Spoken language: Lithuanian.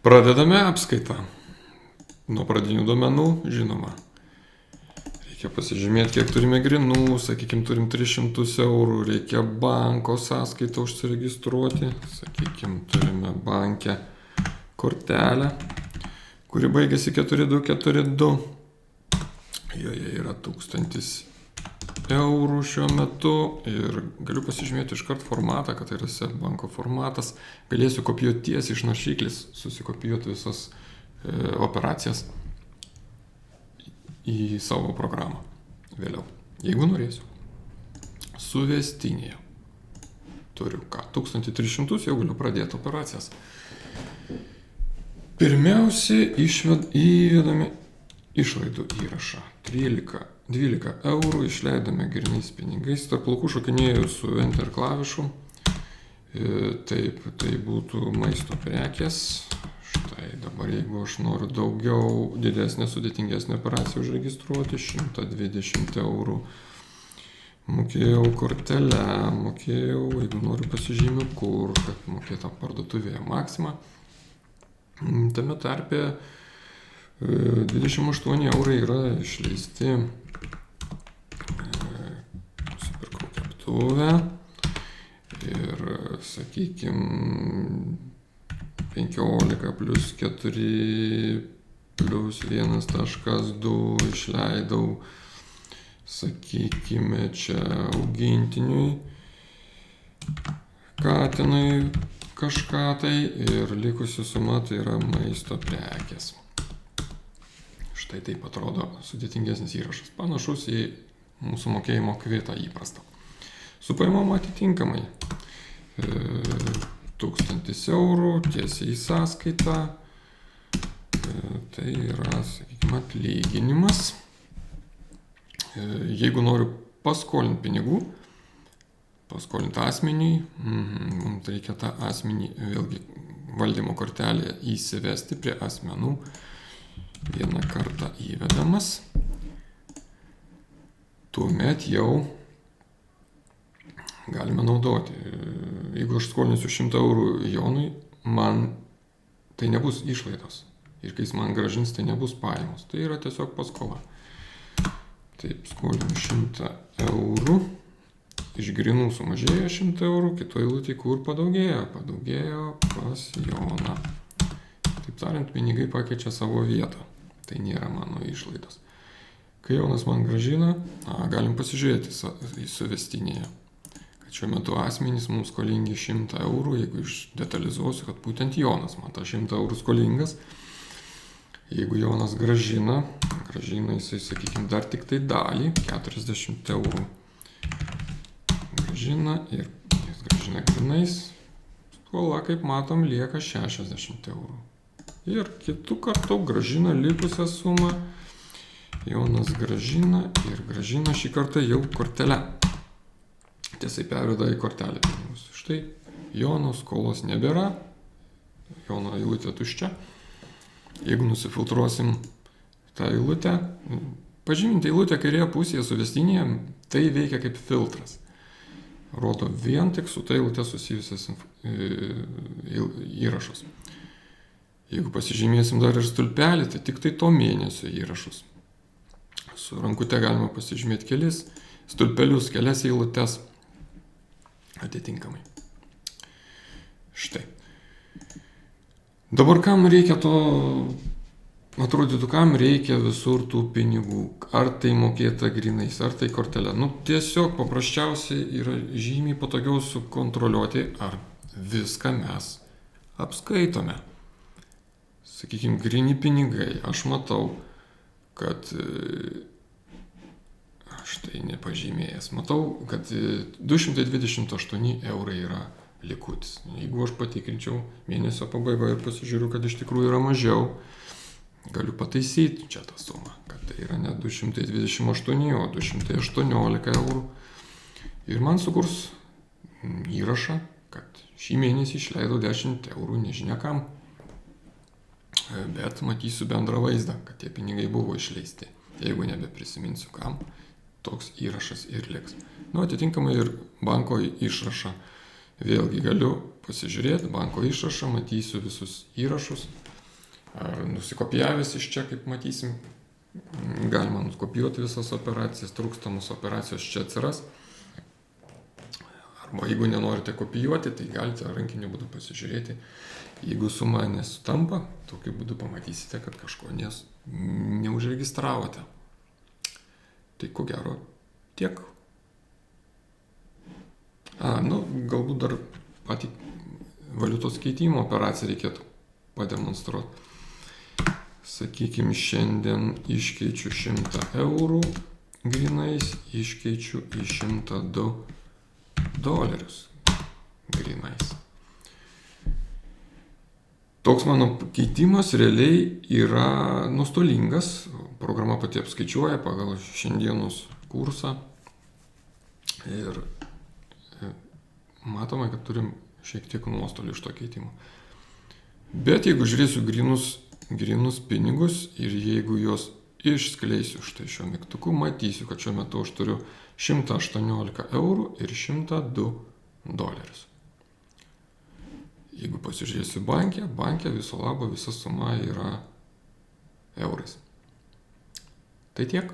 Pradedame apskaitą. Nuo pradinių duomenų, žinoma. Reikia pasižymėti, kiek turime grinų, sakykime, turim 300 eurų, reikia banko sąskaitą užsiregistruoti, sakykime, turime bankę kortelę, kuri baigėsi 4242. Joje yra 1000 eurų šiuo metu ir galiu pasižymėti iškart formatą, kad tai yra SEB banko formatas. Galėsiu kopijuoti tiesiai iš naršyklės, susikopijuoti visas operacijas į savo programą vėliau, jeigu norėsiu. Suvestinėje turiu 1300, jau galiu pradėti operacijas. Pirmiausia, įvedame išlaidų įrašą. 12 eurų išleidome grynais pinigais. Tarp plaukų šokinėjau su Enter klavišu. Taip, tai būtų maisto prekės. Štai dabar, jeigu aš noriu daugiau, didesnę, sudėtingesnę operaciją užregistruoti, 120 eurų. Mokėjau kortelę, jeigu noriu pasižymiu kur, kad mokėta parduotuvėje Maxima. Tame tarpe 28 eurai yra išleisti. Nusipirkau keptuvę ir, sakykime, 15 plus 4 plus 1.2 išleidau, sakykime, čia augintiniui, katinui kažką tai ir likusi suma tai yra maisto prekės. Štai taip atrodo sudėtingesnis įrašas, panašus į mūsų mokėjimo kvitą įprastą. Su pajamom atitinkamai 1000 eurų tiesiai į sąskaitą, tai yra, sakykime, atlyginimas. Jeigu noriu paskolinti pinigų, paskolinti asmeniui, mums reikia tą asmenį vėlgi valdymo kortelėje įsivesti prie asmenų. Vieną kartą įvedamas, tuomet jau galime naudoti. Jeigu aš skolinsiu 100 eurų Jonui, man tai nebus išlaidos. Ir kai jis man grąžins, tai nebus pajamos. Tai yra tiesiog paskola. Taip, skolinu 100 eurų. Iš grinų sumažėjo 100 eurų, kitoje eilutėje kur padaugėjo? Padaugėjo pas Joną. Taip tariant, pinigai pakeičia savo vietą. Tai nėra mano išlaidos. Kai Jonas man grąžina, galim pasižiūrėti į suvestinėje, kad šiuo metu asmenys mums skolingi 100 eurų, jeigu išdetalizuosiu, kad būtent Jonas man tą 100 eurų skolingas. Jeigu Jonas grąžina jisai, sakykime, dar tik tai dalį, 40 eurų grąžina ir jis grąžina grinais, skola, kaip matom, lieka 60 eurų. Ir kitų kartų grąžina likusią sumą. Jonas grąžina ir grąžina šį kartą jau kortelę. Tiesiai perveda į kortelę pinigus. Štai Jono skolos nebėra. Jono eilutė tuščia. Jeigu nusifiltruosim tą eilutę, pažyminti eilutę kairėje pusėje suvestinėje, tai veikia kaip filtras. Rodo vien tik su ta eilutė susijusias įrašus. Jeigu pasižymėsim dar ir stulpelį, tai tik tai to mėnesio įrašus. Su rankute galima pasižymėti kelis stulpelius, kelias eilutes atitinkamai. Štai. Dabar kam reikia to, atrodytų, kam reikia visur tų pinigų? Ar tai mokėta grinais, ar tai kortelė? Tiesiog paprasčiausiai yra žymiai patogiau sukontroliuoti, ar viską mes apskaitome. Sakykime, grini pinigai, aš matau, kad, štai nepažymėjęs, matau, kad 228 eurai yra likutis. Jeigu aš patikrinčiau mėnesio pabaigoje ir pasižiūriu, kad iš tikrųjų yra mažiau, galiu pataisyti čia tą sumą, kad tai yra ne 228, o 218 eurų. Ir man sukurs įrašą, kad šį mėnesį išleidau 10 eurų nežinia kam. Bet matysiu bendrą vaizdą, kad tie pinigai buvo išleisti. Jeigu nebeprisiminsiu kam, toks įrašas ir liks. Atitinkamai ir banko išrašą. Vėlgi galiu pasižiūrėti banko išrašą, matysiu visus įrašus. ar nusikopijavęs iš čia, kaip matysim. Galima nukopijuoti visas operacijas, trūkstamos operacijos čia atsiras. Arba jeigu nenorite kopijuoti, tai galite rankiniu būdu pasižiūrėti. Jeigu suma nesutampa, tokiu būdu pamatysite, kad kažko neužregistravote. Tai ko gero tiek. Galbūt dar patį valiutos keitimo operaciją reikėtų pademonstruoti. Sakykime, šiandien iškeičiu 100 eurų grinais, iškeičiu į 102 dolerius grinais. Toks mano keitimas realiai yra nuostolingas. Programa pati apskaičiuoja pagal šiandienos kursą. Ir matome, kad turim šiek tiek nuostolių iš to keitimo. Bet jeigu žiūrėsiu grinus pinigus ir jeigu juos išskleisiu štai šiuo mygtuku, matysiu, kad šiuo metu aš turiu 118 eurų ir 102 dolerius. Jeigu pasižiūrėsiu banke viso labo visa suma yra eurais. Tai tiek.